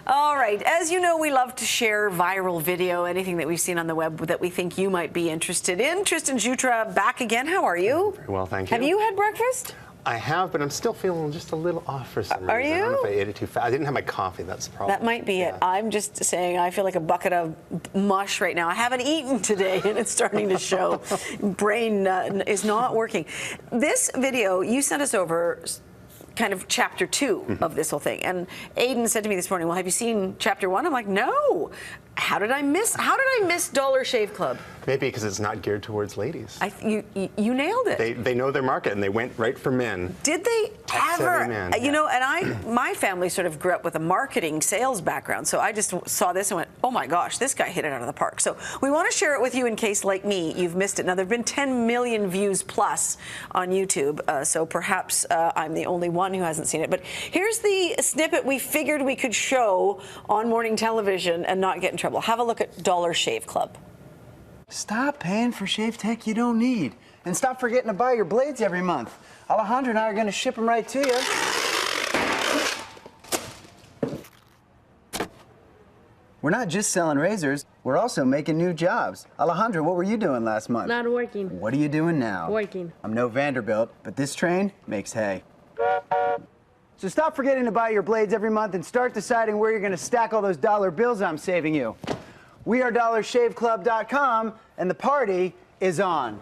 All right, as you know, we love to share viral video, anything that we've seen on the web that we think you might be interested in. Tristan Jutras back again. How are you? Very well, thank you. Have you had breakfast? I have, but I'm still feeling just a little off for some reason. Are you? I don't know if I ate it too fast. I didn't have my coffee, that's the problem. That might be it. I'm just saying I feel like a bucket of mush right now. I haven't eaten today and it's starting to show. Brain is not working. This video, you sent us over kind of chapter 2 of this whole thing. And Aiden said to me this morning, well, have you seen chapter 1? I'm like, no. How did I miss Dollar Shave Club? Maybe because it's not geared towards ladies. You nailed it. They know their market and they went right for men. Did they ever? Man, you know, and my family sort of grew up with a marketing sales background, so I just saw this and went, oh my gosh, this guy hit it out of the park. So we want to share it with you in case, like me, you've missed it. Now, there have been 10 million views plus on YouTube, so perhaps I'm the only one who hasn't seen it. But here's the snippet we figured we could show on morning television and not get in trouble. Have a look at Dollar Shave Club. Stop paying for shave tech you don't need. And stop forgetting to buy your blades every month. Alejandra and I are going to ship them right to you. We're not just selling razors, we're also making new jobs. Alejandra, what were you doing last month? Not working. What are you doing now? Working. I'm no Vanderbilt, but this train makes hay. So stop forgetting to buy your blades every month and start deciding where you're going to stack all those dollar bills I'm saving you. We are DollarShaveClub.com, and the party is on.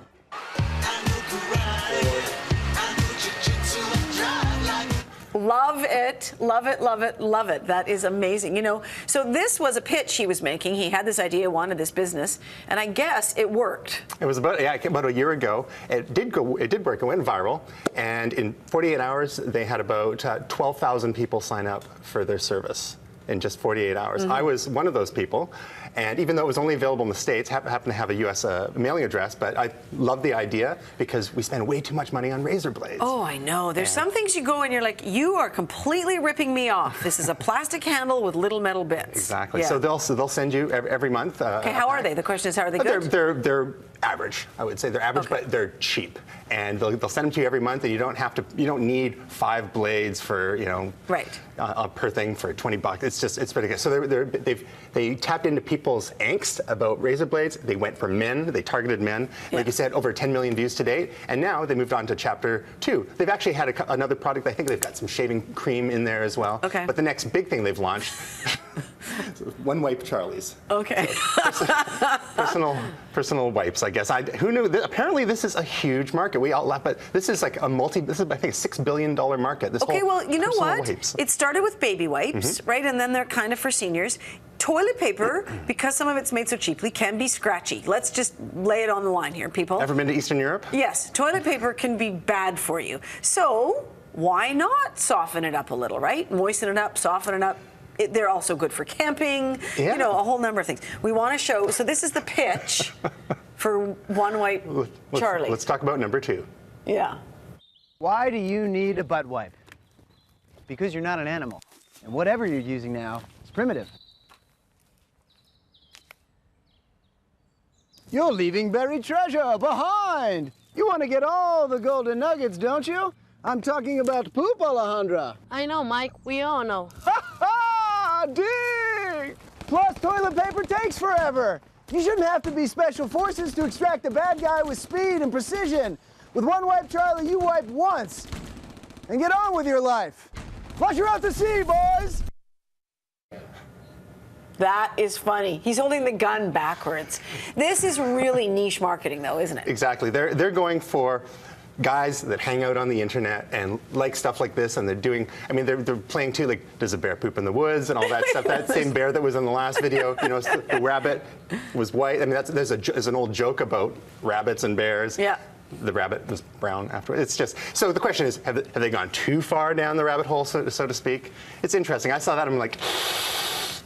Love it, love it, love it, love it. That is amazing. You know, so this was a pitch he was making. He had this idea, wanted this business, and I guess it worked. It was about a year ago. It did work. It went viral, and in 48 hours, they had about 12,000 people sign up for their service in just 48 hours. I was one of those people, and even though it was only available in the States, happened to have a U.S. Mailing address, but I love the idea because we spend way too much money on razor blades. Oh, I know. There's some things you go and you're like, you are completely ripping me off. This is a plastic handle with little metal bits. Exactly. Yeah. So they'll send you every month. Okay, how are they? The question is, how are they good? They're average. I would say they're average, but they're cheap, and they'll send them to you every month, and you don't need 5 blades for per thing for $20. It's pretty good. So they tapped into people's angst about razor blades. They went for men. They targeted men. Like you said, over 10 million views to date, and now they moved on to chapter 2. They've actually had another product. I think they've got some shaving cream in there as well. Okay. But the next big thing they've launched, One Wipe Charlie's. Okay. Personal wipes, I guess. Who knew? Apparently, this is a huge market. We all laugh, but this is like this is, I think, a $6 billion market. This okay, well, you know what? Wipes. It started with baby wipes, right? And then they're kind of for seniors. Toilet paper, because some of it's made so cheaply, can be scratchy. Let's just lay it on the line here, people. Ever been to Eastern Europe? Yes. Toilet paper can be bad for you. So why not soften it up a little, right? Moisten it up, soften it up. They're also good for camping, you know, a whole number of things. We want to show, so this is the pitch for One Wipe Charlie. Let's talk about number 2. Yeah. Why do you need a butt wipe? Because you're not an animal. And whatever you're using now is primitive. You're leaving buried treasure behind. You want to get all the golden nuggets, don't you? I'm talking about poop, Alejandra. I know, Mike. We all know. Ha ha! Dig! Plus, toilet paper takes forever. You shouldn't have to be special forces to extract a bad guy with speed and precision. With One Wipe Charlie, you wipe once and get on with your life. Flush her out to sea, boys! That is funny. He's holding the gun backwards. This is really niche marketing, though, isn't it? Exactly. They're going for guys that hang out on the internet and like stuff like this, and they're doing, I mean, they're playing too, like, does a bear poop in the woods and all that stuff. That same bear that was in the last video, you know, the rabbit was white. I mean, there's an old joke about rabbits and bears. Yeah. The rabbit was brown afterwards. It's just, so the question is, have they gone too far down the rabbit hole, so to speak? It's interesting. I saw that, I'm like,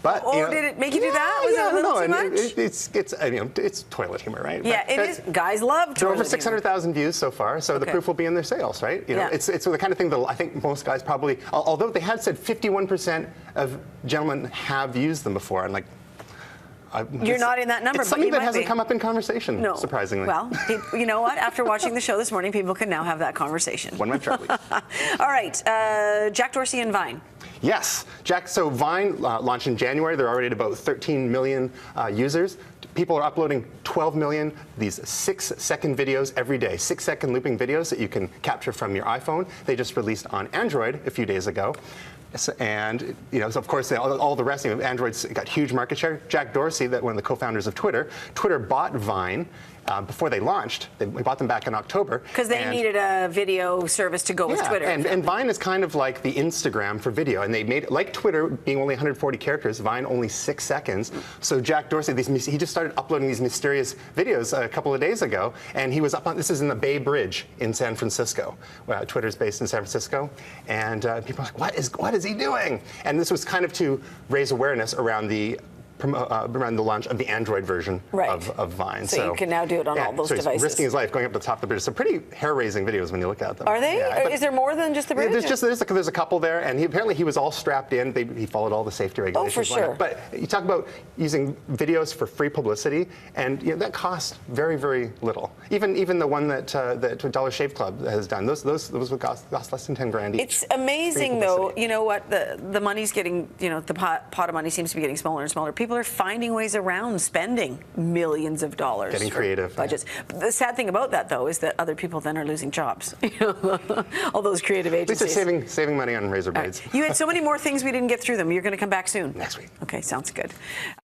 but, you know, did it make you do that? Was it a little too much? It's toilet humor, right? Yeah, it is. Guys love toilet humor. Over 600,000 views so far, so the proof will be in their sales, right? You know, it's the kind of thing that I think most guys probably, although they had said 51% of gentlemen have used them before, and like, You're not in that number, it's but something you that might hasn't be. come up in conversation, No. surprisingly. Well, you know what? After watching the show this morning, people can now have that conversation. One web chart leaks. All right, Jack Dorsey and Vine. Yes, Jack. So Vine launched in January. They're already at about 13 million users. People are uploading 12 million these 6-second videos every day, 6-second looping videos that you can capture from your iPhone. They just released on Android a few days ago. And so of course, all the rest, Android's got huge market share. Jack Dorsey, one of the co-founders of Twitter, bought Vine before they launched. We bought them back in October. Because they needed a video service to go with Twitter. And Vine is kind of like the Instagram for video. And they made it, like Twitter being only 140 characters, Vine only 6 seconds. So Jack Dorsey, he just started uploading these mysterious videos a couple of days ago. And he was up on, this is in the Bay Bridge in San Francisco. Twitter's based in San Francisco. And people are like, what is he doing? And this was kind of to raise awareness around the launch of the Android version of Vine. So you can now do it on all those devices. He's risking his life going up to the top of the bridge. So pretty hair-raising videos when you look at them. Are they? Yeah, Is there more than just the bridge? There's a couple there, and apparently he was all strapped in. He followed all the safety regulations. Oh, for sure. But you talk about using videos for free publicity, and that costs very, very little. Even the one that Dollar Shave Club has done, those would cost less than 10 grand each. It's amazing, though. You know what? The money's getting, the pot of money seems to be getting smaller and smaller. People are finding ways around spending millions of dollars. Getting creative. Budgets. Yeah. The sad thing about that, though, is that other people then are losing jobs. All those creative agencies. At least they're saving money on razor blades. Right. You had so many more things we didn't get through them. You're going to come back soon. Next week. Okay, sounds good.